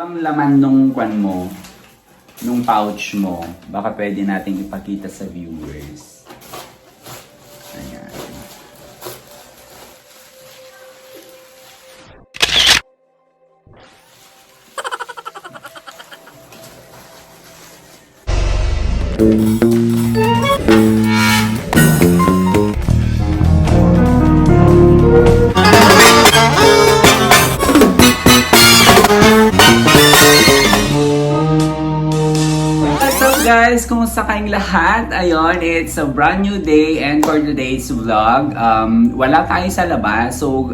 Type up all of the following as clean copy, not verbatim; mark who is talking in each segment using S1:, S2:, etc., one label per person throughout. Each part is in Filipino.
S1: bang laman nung kwan mo, nung pouch mo, baka pwede nating ipakita sa viewers. Ayan. Guys, kumusta kayong lahat? Ayun, it's a brand new day and for today's vlog, wala tayo sa labas. So,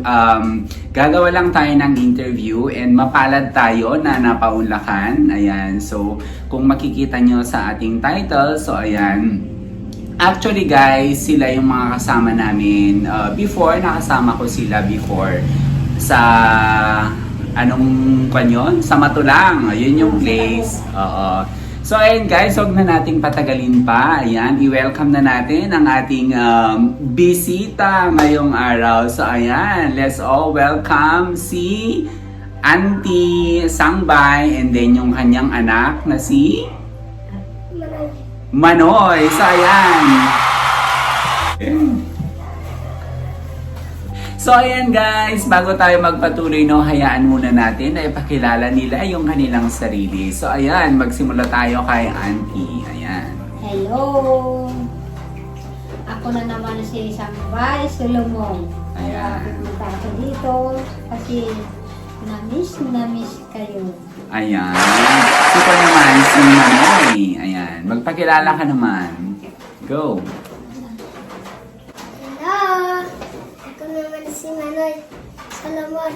S1: gagawa lang tayo ng interview and mapalad tayo na napaunlakan. Ayan, so kung makikita nyo sa ating title, so ayan. Actually guys, sila yung mga kasama namin before, nakasama ko sila before sa anong kanyon? Sa Matulang. Ayun yung place. Oo. So ayun guys, huwag na nating patagalin pa. Ayan, i-welcome na natin ang ating bisita ngayong araw. So ayan, let's all welcome si Auntie Sangbay and then yung kanyang anak na si Manoy. So ayan. So ayan guys, bago tayo magpatuloy, no, hayaan muna natin na ipakilala nila yung kanilang sarili. So ayan, magsimula tayo kay Auntie. Ayan.
S2: Hello! Ako na naman si Sangbay Solomon.
S1: Ayan.
S2: Pumunta ako dito kasi na-miss kayo.
S1: Ayan. Super naman si Manoy. Ayan. Magpakilala ka naman. Go.
S3: Hello! Ako naman si Manoy Solomon.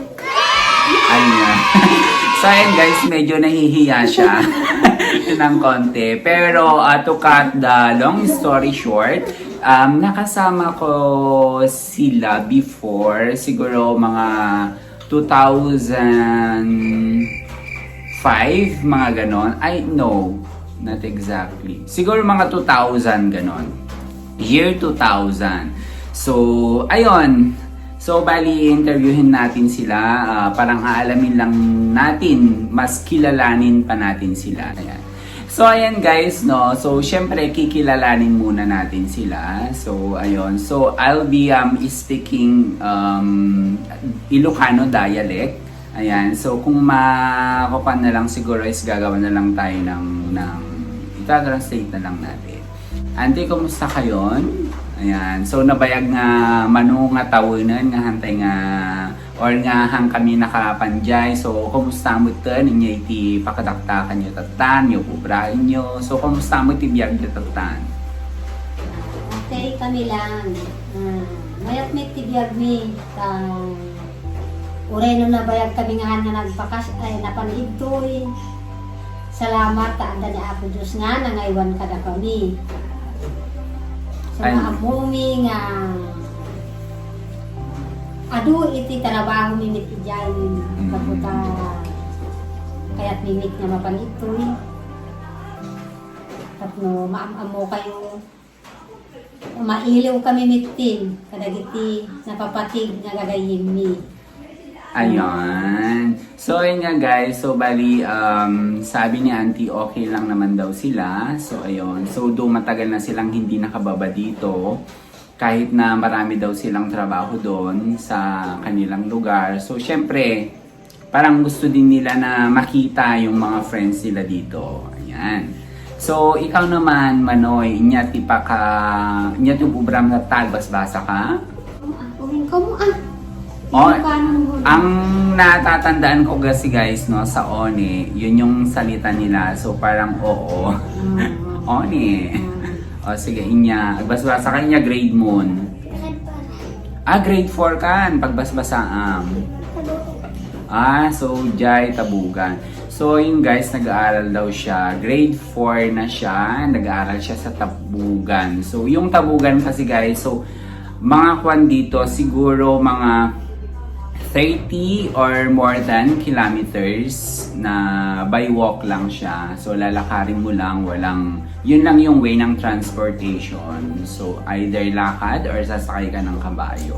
S1: Ayan. So ayan guys, medyo nahihiya siya ng konti. Pero to cut the long story short, nakasama ko sila before, siguro mga 2005, mga ganon. I know, not exactly. Siguro mga 2000 ganon. Year 2000. So, ayun. So, bali, interviewin natin sila. Parang aalamin lang natin, mas kilalanin pa natin sila. Ayan. So, ayan guys, no? So, syempre, kikilalanin muna natin sila. So, ayun. So, I'll be speaking Ilocano dialect. Ayan. So, kung makupan na lang siguro is gagawa na lang tayo ng ita-translate na lang natin. Auntie, kumusta kayon? Ayan. So, nabayag nga manu nga tawinan nga hantay nga or nga hang kami nakapanjay. So, kumusta mo ito? Ninyo iti pakadaktakan nyo tatan, nyo pubrahin nyo. So, kumusta mo iti biyag nyo tatan?
S2: Okay, kami lang. Mayat may tibiyag mi. Ureno na bayag kami nga nagpakas, ay napanood to eh. Salamat, taanda ni Apo Diyos nga, nangaywan ka na kami. Sa mga amumi nga adu iti trabaho mimit ijay kaputa kaya't mimit nga mapanitoy tapno maamamo kayo mailiw kami mitin kadagiti napapatig nga gagayim mi.
S1: Ayan. So, ayun nga guys. So, bali, sabi ni Auntie, okay lang naman daw sila. So, ayun. So, do matagal na silang hindi nakababa dito. Kahit na marami daw silang trabaho doon sa kanilang lugar. So, syempre, parang gusto din nila na makita yung mga friends nila dito. Ayan. So, ikaw naman, Manoy, inya tububram na talbas-basa ka?
S2: Uwing ko mo
S1: Oh, ang natatandaan ko kasi guys, no, sa One, yun yung salita nila. So parang oo. One. O sige, inya. Agbasbasa ka niya, grade moon. Grade 4 kan, pagbasbasaam. So Jai Tabugan. So yun guys, nag-aaral daw siya. Grade 4 na siya, nag-aaral siya sa Tabugan. So yung Tabugan kasi guys, so mga kwan dito, siguro mga 30 or more than kilometers na by walk lang siya. So, lalakarin mo lang, yun lang yung way ng transportation. So, either lakad or sasakay ka ng kabayo.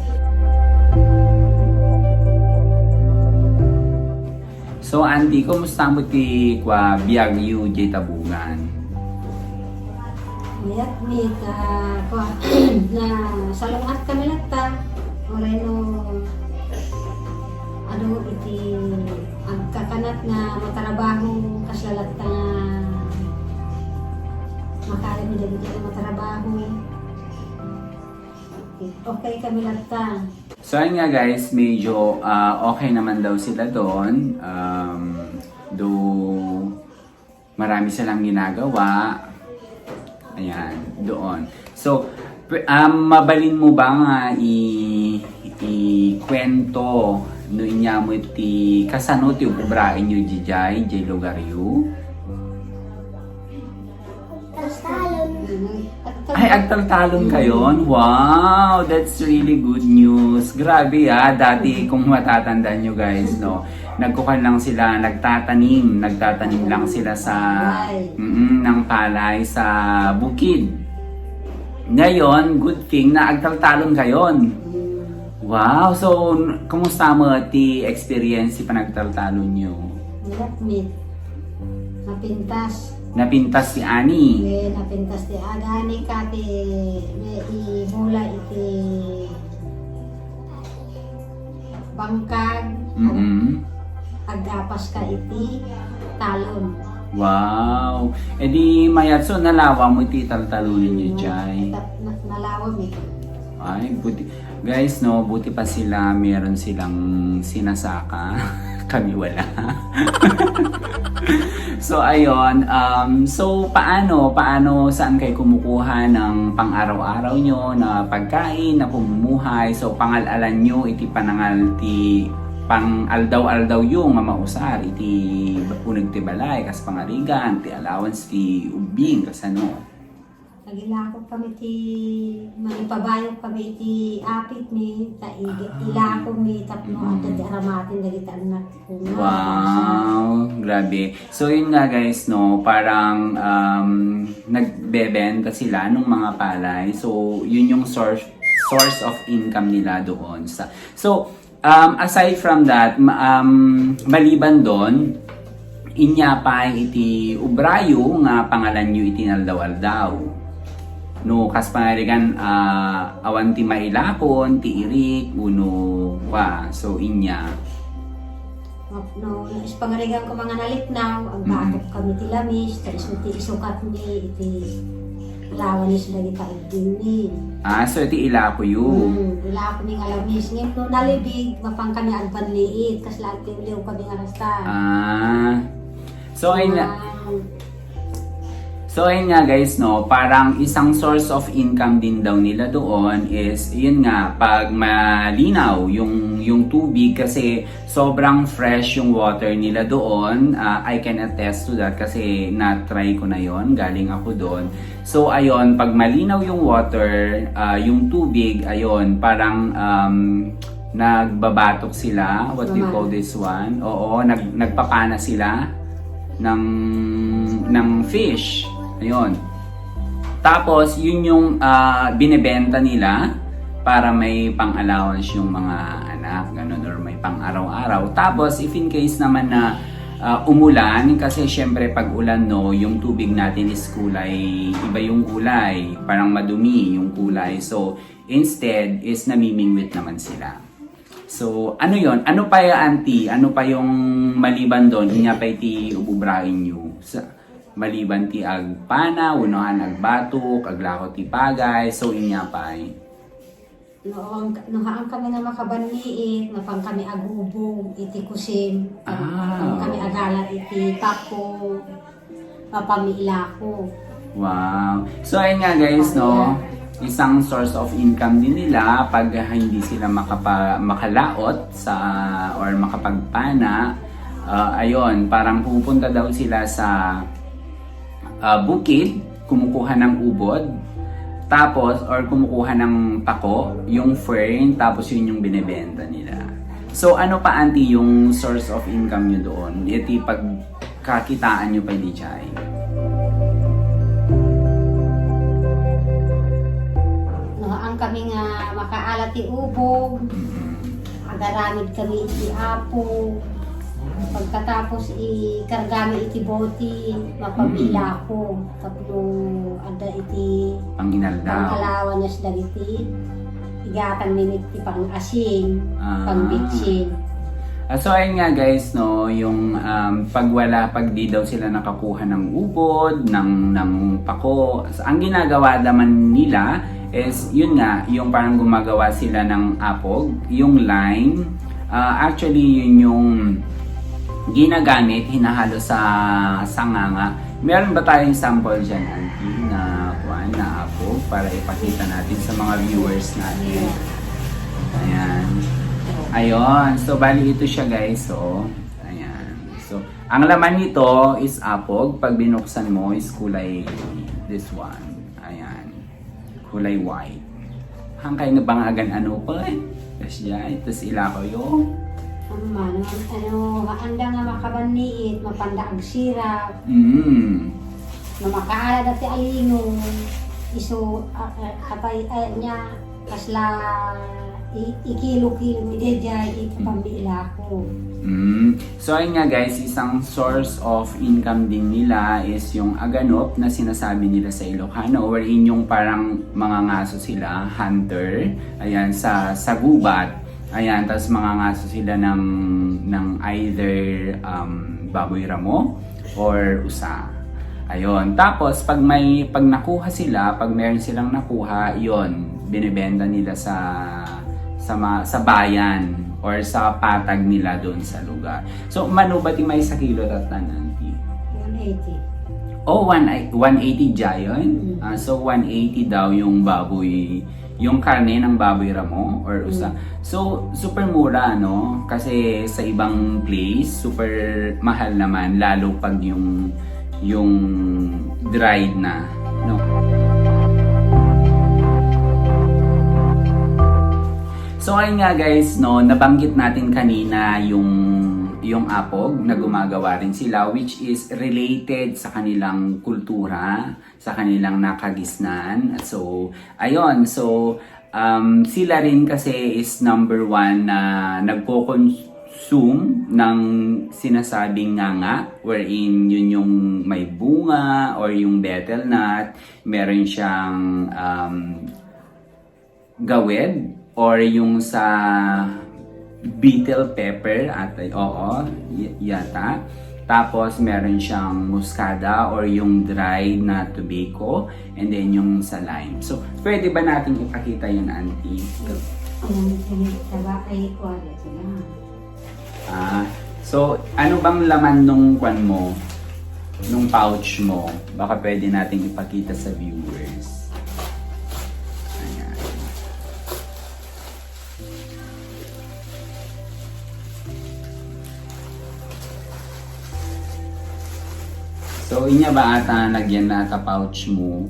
S1: So, So, Auntie, kumusta mo ti kwa biyag yu jay tabugan?
S2: Mayat mi na salungat kami lata. Oray no ano iti ang kakanat na matarabaho kaslalat ka na makaya mi dagiti na matarabaho. Okay kami lata.
S1: So, ayun nga guys, medyo okay naman daw sila doon. Though marami silang ginagawa. Ayan, doon. So, mabalin mo ba nga i-kwento no inya mo iti kasano ti ubrain nyo jay lugar yu?
S3: Talon.
S1: Ay, agtaltalon kayon? Wow! That's really good news. Grabe dati kung matatandaan nyo guys, no? Nagkukan lang sila, nagtatanim lang sila sa ng palay sa bukid. Ngayon, good thing na agtaltalon kayon. Wow! So, kumusta mo ti experience si panagtaltalon nyo?
S2: Mayat mi napintas.
S1: Napintas si Ani.
S2: Napintas ti agani kati imula iti bangkag. Agapas ka iti talon.
S1: Wow! E di mayatso nalawa mo iti taltalunin niyo jay.
S2: Nalawam eh.
S1: Ay, buti. Guys, no, buti pa sila, meron silang sinasaka. Kami wala. So, ayun. So, paano, saan kayo kumukuha ng pang-araw-araw nyo na pagkain, na pumumuhay? So, pangalalan nyo, iti panangal ti pang-aldaw-aldaw yung mamausar, iti unag ti balay, kas pangarigan, ti allowance, ti ubing, kas ano.
S2: Nagilakot kami ti manipabayok kami ti apit mi ilakot mi tapno at di aramatin dagiti anak ko.
S1: Wow, grabe. So yun nga guys, no, parang nagbebenta sila ng mga palay. So yun yung source of income nila doon sa. So aside from that, maliban doon, inya pa iti ubrayo nga pangalan nyo itinaldaw-aldaw. No, kas pangarigan awan ti mailakon, ti irik, uno pa. So, inya.
S2: No, ispangarigan ko mga naliknaw, ang bakot kami ti lamis, tapos ti isukat mi, iti lawan ni sila di kaigdin ni.
S1: So iti ilako yu.
S2: Ilako mi nga lamis. Ngayon, no, nalibig, mapang kami agban liit, kas lahat liw kami nga rasta.
S1: So, So ayun nga guys, no, parang isang source of income din daw nila doon is yun nga, pag malinaw yung tubig kasi sobrang fresh yung water nila doon. I can attest to that kasi na-try ko na yon, galing ako doon. So ayun, pag malinaw yung water, yung tubig, ayun, parang nagbabatok sila, what do you call this one? Oo, nagpapana sila ng fish. Ayun. Tapos, yun yung binebenta nila para may pang-allowance yung mga anak, ganun, or may pang-araw-araw. Tapos, if in case naman na umulan, kasi syempre pag ulan, no, yung tubig natin is kulay, iba yung kulay, parang madumi yung kulay. So, instead, is namimingwit naman sila. So, ano yon? Ano pa yung auntie? Ano pa yung maliban doon? Inya pa iti ububrain nyo? Maliban ti agpana, unohan agbatok, aglako ti pagay, so inya pa ay.
S2: Noong kami na makabanliit, mapang kami agubong, iti kusim, kami agala iti papo, papamilako.
S1: Wow. So ayun nga guys, no, isang source of income din nila pag hindi sila makalaot sa or makapagpana. Ayun, parang pupunta daw sila sa bukid, kumukuha ng ubod, tapos, or kumukuha ng pako, yung fern, tapos yun yung binebenta nila. So, ano pa auntie yung source of income nyo doon? Iti pagkakitaan nyo pa di chay?
S2: Ang kami nga makaalat ti ubog, agaramid kami iti apo, Pagkatapos ikargami iti boti, mapabila ko. Tapos ada iti
S1: Panginaldaw.
S2: pangkalawan niya sa dagiti. Igatan minit ti pang-asin,
S1: Ah.
S2: pang-bitsin.
S1: So ayun nga guys, no, yung pag di daw sila nakakuha ng ubod, ng pako, ang ginagawa naman nila is yun nga, yung parang gumagawa sila ng apog, yung lime. Actually yun yung ginagamit, hinahalo sa sanganga. Meron ba tayong sample dyan, Auntie, na apog para ipakita natin sa mga viewers natin? Ayan. Ayun. So, bali ito siya guys. So, ayan. So, ang laman nito is apog. Pag binuksan mo is kulay this one. Ayan. Kulay white. Hangkay na bangagan ano pa eh. Kasi yan. Tapos ila ko yung
S2: Anda nga makabaniit, mapanda ang sirap, na makaalad at alingong, iso, kapay niya, kasla, ikilo-kilo, midejay, ipapambila ko.
S1: So ayun nga guys, isang source of income din nila is yung aganop na sinasabi nila sa Ilocano, wherein yung parang mga ngaso sila, hunter, ayan, sa gubat. Ayan, tapos mga ngaso sila ng either baboy ramo or usa. Ayun. Tapos pag nakuha sila, pag meron silang nakuha, 'yon, binebenta nila sa bayan or sa patag nila doon sa lugar. So manubati may sa kilo tatanan.
S2: 180.
S1: Oh, 180 jayon. So 180 daw yung baboy, yung karne ng baboy ramo or usa. So super mura no, kasi sa ibang place super mahal naman, lalo pag yung dried na, no. So ayun nga guys, no, nabanggit natin kanina yung apog na gumagawa rin sila, which is related sa kanilang kultura, sa kanilang nakagisnan. So ayun, so sila rin kasi is number one na nagko-consume ng sinasabing nganga, wherein yun yung may bunga or yung betel nut, meron siyang gawed or yung sa beetle pepper at yata. Tapos meron siyang muscada or yung dried na tobacco, and then yung sa lime. So pwede ba nating ipakita yun, Auntie? So ano bang laman nung kwan mo, nung pouch mo? Baka pwede nating ipakita sa viewers. Ayan. So, inya ba ata lagyan na ka-pouch mo?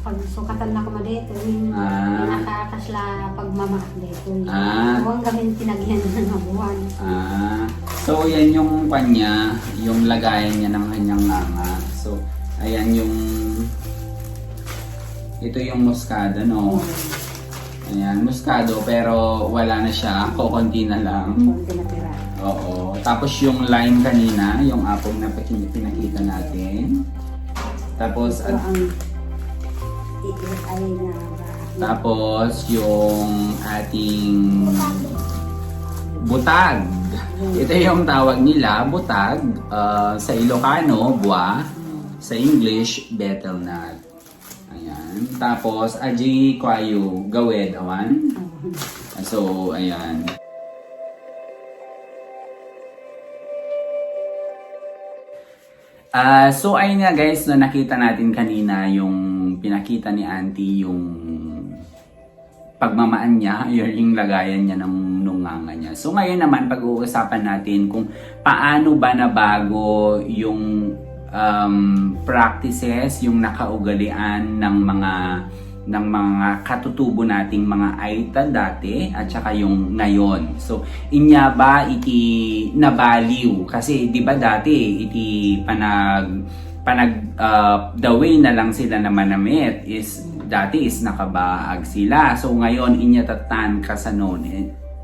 S2: Pag sukatan na ko ma dito, yung nakakasla pagmamahal dito. Huwag kami tinagyan ng mga buwan.
S1: So, yan yung kanya, yung lagayan niya ng kanyang nganga. So, ayan yung, ito yung muscado, no? Ayan, muscado, pero wala na siya, kukunti na lang.
S2: Kunti na tira.
S1: Oo. Tapos yung lime kanina, yung apple na pinakita natin. Tapos tapos yung ating butag. Ito yung tawag nila, butag. Sa Ilocano, buwa. Sa English, betel nut. Ayan. Tapos aji kwayo, gawed awan. So, ayan. So ayun nga guys, no, nakita natin kanina yung pinakita ni Auntie, yung pagmamaan niya, yung lagayan niya ng nunganga niya. So ngayon naman pag-uusapan natin kung paano ba nabago yung practices, yung nakaugalian ng mga katutubo nating mga Aita dati at saka yung ngayon. So, inya ba iti nabaliw? Kasi di ba dati iti the way na lang sila na manamit is dati is nakabaag sila. So, ngayon inya tatan kasanon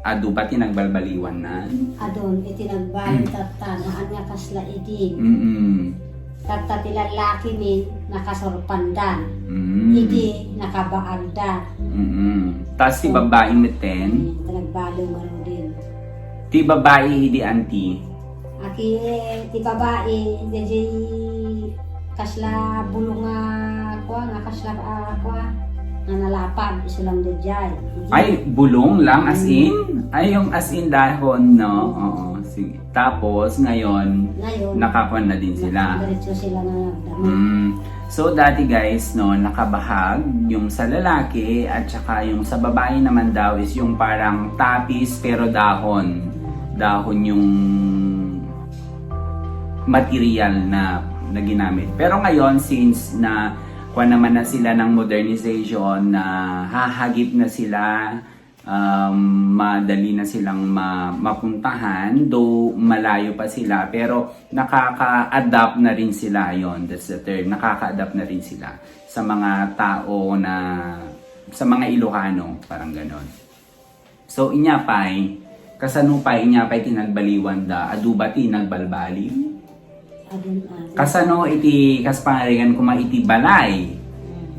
S1: adu ba tinagbalbaliwan na?
S2: Adon, itinagbalot at tanaan nga kasla idi. Tata tilalaki ni nakasorpandan. Idi nakabaagda.
S1: Tapos ti babae meten,
S2: Nagbalo nga rin din.
S1: ti babae hindi anti.
S2: Aki ti babae, DJ kasla bulong nga nga kasla nga nalapag iso lang dejay.
S1: Ay, bulong lang as in? Ay, yung as in dahon, no? Oo, sige. Tapos, ngayon,
S2: Ngayon,
S1: nakakuan na din sila.
S2: Diretso sila na nagdamo.
S1: So, dati guys, no, nakabahag yung sa lalaki at saka yung sa babae naman daw is yung parang tapis pero dahon. Dahon yung material na ginamit. Pero ngayon, since na kuha naman na sila ng modernization, na hahagip na sila, madali na silang mapuntahan, though malayo pa sila, pero nakaka-adapt na rin sila, yon, that's the term, nakaka-adapt na rin sila sa mga tao na, sa mga Ilocano, parang ganon. So, inyapay, kasanupay, inyapay tinagbaliwan da, aduba tinagbalbali. Kasano iti kaspangaringan kuma iti balay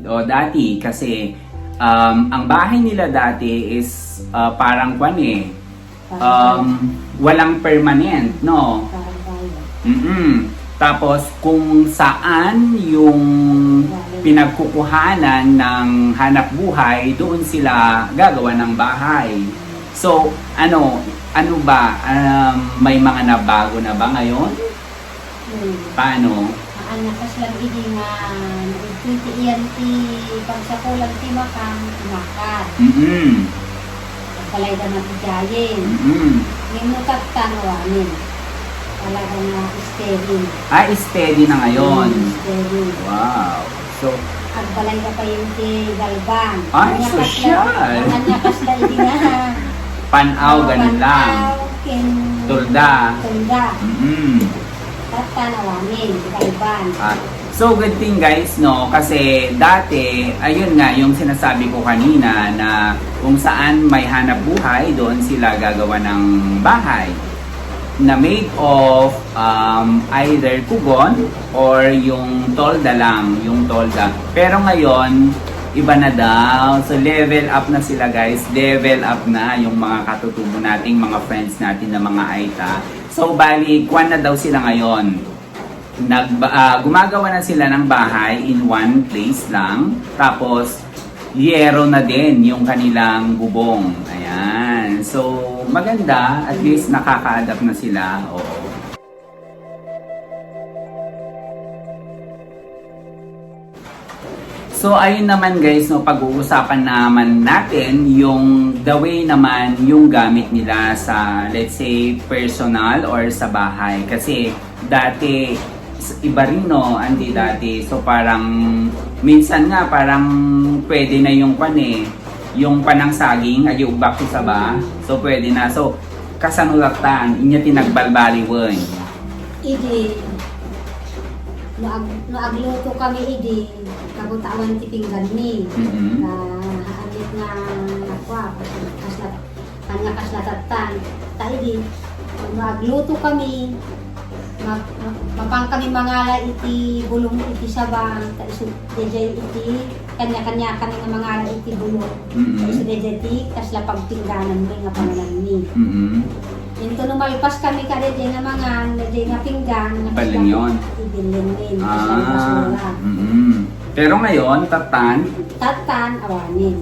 S1: o dati kasi ang bahay nila dati is parang walang permanent, no? Tapos kung saan yung pinagkukuhanan ng hanap buhay, doon sila gagawa ng bahay. So ano ba, may mga nabago na ba ngayon? Paano?
S2: Ang nakaslang idi nga nagtiti iyan ti pagsakulang ti makan. Pagkalay na natigayin. Yung nagtatanuanin. Talaga na steady.
S1: Steady na ngayon.
S2: Steady.
S1: Wow. So,
S2: Agbalay na pa yung ti galban.
S1: social.
S2: Ang nakasla idi na.
S1: Panaw, ganun lang. Tulda.
S2: Tatanawanin, galban.
S1: So good thing guys, no, kasi dati, ayun nga, yung sinasabi ko kanina na kung saan may hanap buhay, doon sila gagawa ng bahay na made of either kugon or yung tolda lang, yung tolda. Pero ngayon, iba na daw. So level up na sila guys, level up na yung mga katutubo nating mga friends natin na mga Aita. So, bali, kwan na daw sila ngayon. Gumagawa na sila ng bahay in one place lang. Tapos, yero na din yung kanilang bubong. Ayan. So, maganda. At least nakaka-adapt na sila. Oo. So ayun naman guys, no, pag-uusapan naman natin yung the way naman yung gamit nila sa, let's say, personal or sa bahay. Kasi dati, iba rin, no, hindi dati. So parang, minsan nga parang pwede na yung yung panang saging, ay ubak sa ba. So pwede na. So, kasanulatan, inya tinagbalbaliwan.
S2: Idi, naagluto kami idi, kabutawan ti pinggan ni. Haanit nga nakwa, kaslatatan. Ta idi, naagluto kami, mapang kami mangala iti bulong iti sabang, ta iso DJ iti, kanya-kanya kami nga mangala iti bulong. Ta iso DJ iti, kasla pagpingganan mo nga pangalan ni. Into numalpas kami ka DJ nga mga, DJ nga pinggan.
S1: Paling yun.
S2: Idilin.
S1: Pero ngayon, tatan,
S2: awanin.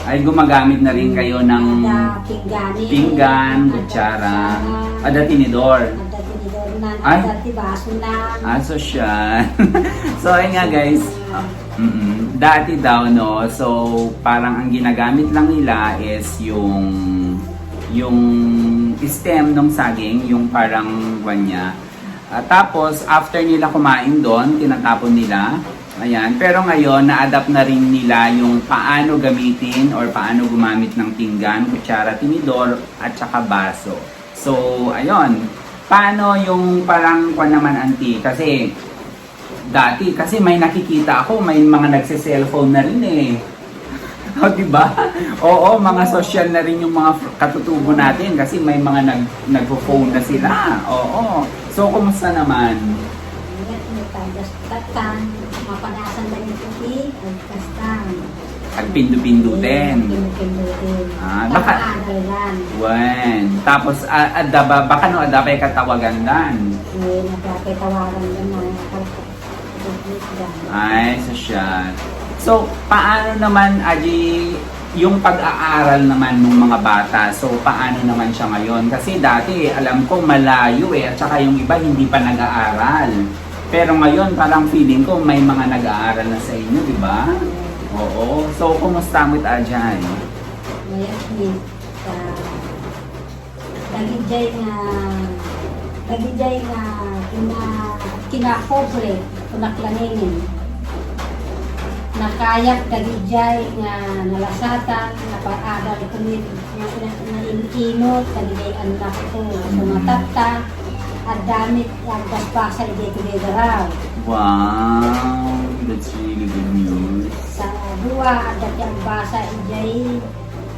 S1: ay gumagamit na rin kayo ng pinggan, kutsara, ada tinidor.
S2: Ada baso na.
S1: So siya. So ayun nga guys, dati daw, no, so parang ang ginagamit lang nila is yung stem ng saging, yung parang wanya. Tapos, after nila kumain doon, tinatapon nila. Ayan. Pero ngayon, na-adapt na rin nila yung paano gamitin or paano gumamit ng pinggan, kutsara, tinidor, at saka baso. So, ayun. Paano yung parang kwan naman, auntie? Kasi, dati, kasi may nakikita ako, may mga nagse-cellphone na rin eh. O, diba? Oo, mga social na rin yung mga katutubo natin kasi may mga nagpo-phone na sila. Oo. So, kumusta naman?
S2: Kastan, mapanasan na yung puti, kastan.
S1: At pindu-pindutin.
S2: Pindu-pindutin.
S1: Baka... Wen. Tapos, baka no, adabay katawagan dan.
S2: Nagkakay tawagan lang na
S1: Ay, sosyal. So, paano naman, Aji, yung pag-aaral naman ng mga bata? So, paano naman siya ngayon? Kasi dati, alam ko, malayo at saka yung iba hindi pa nag-aaral. Pero ngayon, parang feeling ko may mga nag-aaral na sa inyo, di ba? Oo. So, kumusta mo Ajay?
S2: Ngayon, Dagijay nga kinakobre, kunaklanginin. Nakayak dagijay nga nalasatan, napag-adal kumit, na inkinot, dagijay anak ko, sumatata, at damit, at gaspasa, hindi ko daraw.
S1: Wow, that's really good news.
S2: Sa buwa, at dati ang basa, ijay,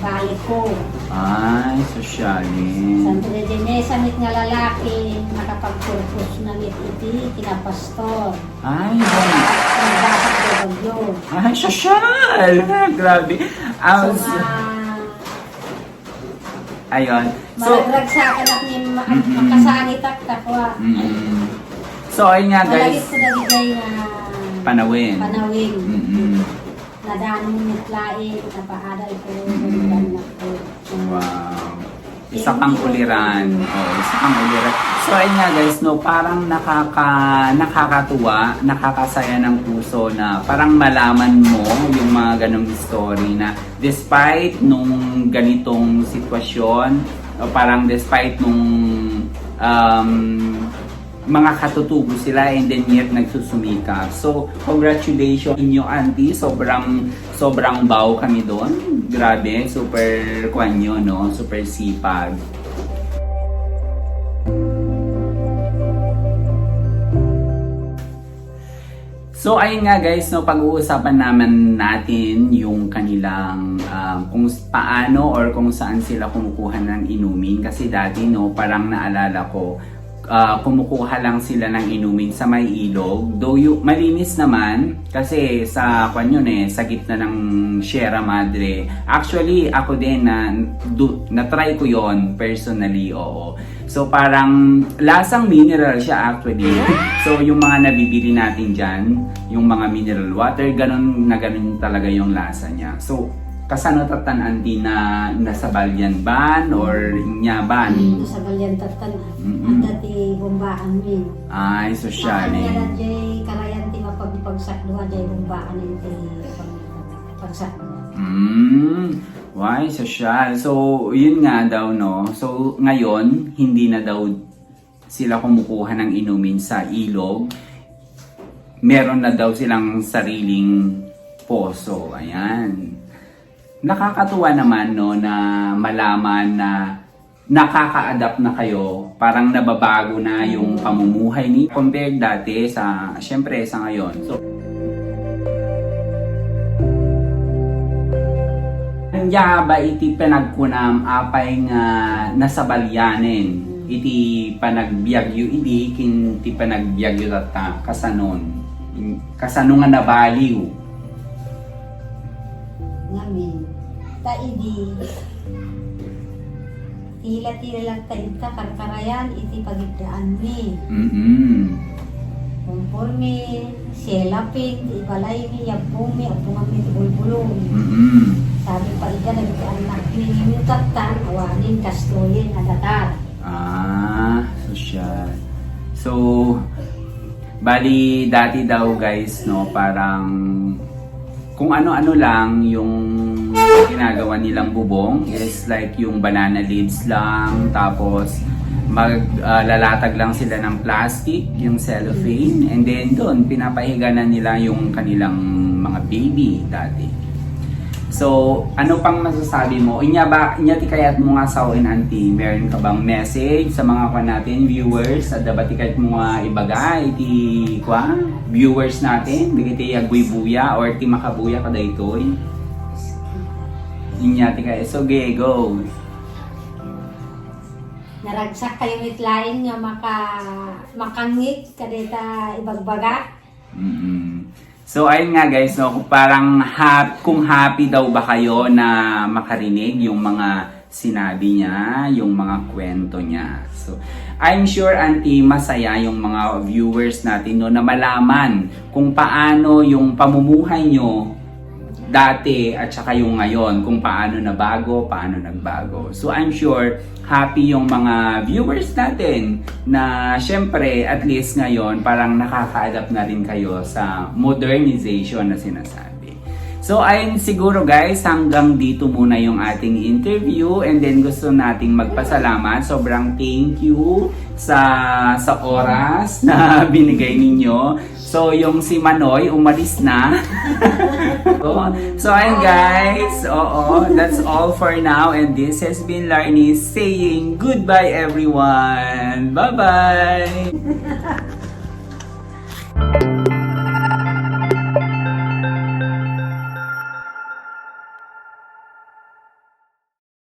S2: balik ko.
S1: Ay, sosyalin.
S2: Santo de Genesamit nga lalaki, nakapagpurpos na iti, kinapastor.
S1: Ay, wow.
S2: Ang basa ko bagyo.
S1: Ay, sosyal! Grabe.
S2: So,
S1: Ayun. So,
S2: malagragsakan at niya
S1: Mm-mm.
S2: makasangit at kapwa.
S1: So, ayun nga
S2: Malagit
S1: guys.
S2: ko dagigay na
S1: Panawin.
S2: panawin.
S1: Mm-mm.
S2: Nadanong mitlain, napaadal ko,
S1: Mm.
S2: anak ko.
S1: Wow. Isa kang uliran. Oh, isa kang uliran. So, ayun nga guys, no, parang nakakatuwa, nakakasaya ng puso na parang malaman mo yung mga ganong story na despite nung ganitong sitwasyon, o parang despite nung mga katutubo sila and then yet nagsusumika. So, congratulations inyo auntie. Sobrang bow kami doon. Grabe, super kwanyo, no? Super sipag. So ayun nga guys, no, pag-uusapan naman natin yung kanilang kung paano or kung saan sila kumukuha ng inumin. Kasi dati no, parang naalala ko, kumukuha lang sila ng inumin sa may ilog. Though malinis naman kasi sa kanyon sa gitna ng Sierra Madre. Actually ako din na-try ko yon personally, oo. So parang lasang mineral siya actually. So yung mga nabibili natin dyan, yung mga mineral water, ganun talaga yung lasa niya. So kasano tatanan din na nasa Balyan ban or Inyaban?
S2: Sa balyan tatan.
S1: Mm-mm.
S2: At dati bumbaan min.
S1: Ay, sosyali.
S2: Kaya jay karayan ti mapagpagsakduhan jay bumbaan ti pagsakduhan.
S1: Why, sosyal. So, yun nga daw, no? So, ngayon, hindi na daw sila kumukuha ng inumin sa ilog. Meron na daw silang sariling poso. Ayan. Nakakatuwa naman, no, na malaman na nakaka-adapt na kayo. Parang nababago na yung pamumuhay ni compared dati sa, syempre, sa ngayon. So, ya ba iti panagkunam apay nga nasa balyanen iti panagbiagyo idi kin ti panagbiagyo data kasanon nga nabaliw
S2: Ngamin ta idi tila lang ta karkarayan iti pagidaan mi. Conforme selapin ti balay mi yabong mi apungan mi ti bulbulong. Sabi pa ika nag-anak ni Tatan, awanin, kastoyin, adatar.
S1: Sosyal. So, bali dati daw guys, no, parang kung ano-ano lang yung ginagawa nilang bubong is like yung banana leaves lang, tapos maglalatag lang sila ng plastic, yung cellophane, and then doon pinapahiga na nila yung kanilang mga baby dati. So, ano pang masasabi mo? Inya ti kayat mo nga sawin auntie, meron ka bang message sa mga natin, viewers, at dapat ti kayat mo nga ibagay ti viewers natin, bigay ti agwibuya or ti makabuya kada itoy? Inyati ka. So, go.
S2: Naragsak kayo mitlain nga makangit kadeta ibagbaga.
S1: So, ayun nga guys, no, kung happy daw ba kayo na makarinig yung mga sinabi niya, yung mga kwento niya. So, I'm sure, Auntie, masaya yung mga viewers natin no, na malaman kung paano yung pamumuhay nyo dati at saka yung ngayon, kung paano nabago, paano nagbago. So I'm sure happy yung mga viewers natin na syempre at least ngayon parang nakaka-adapt na rin kayo sa modernization na sinasabi. So ayun siguro guys, hanggang dito muna yung ating interview and then gusto nating magpasalamat. Sobrang thank you sa oras na binigay ninyo. So, yung si Manoy, umalis na. So, ayun guys. Oo, that's all for now. And this has been Larnie saying goodbye everyone. Bye-bye!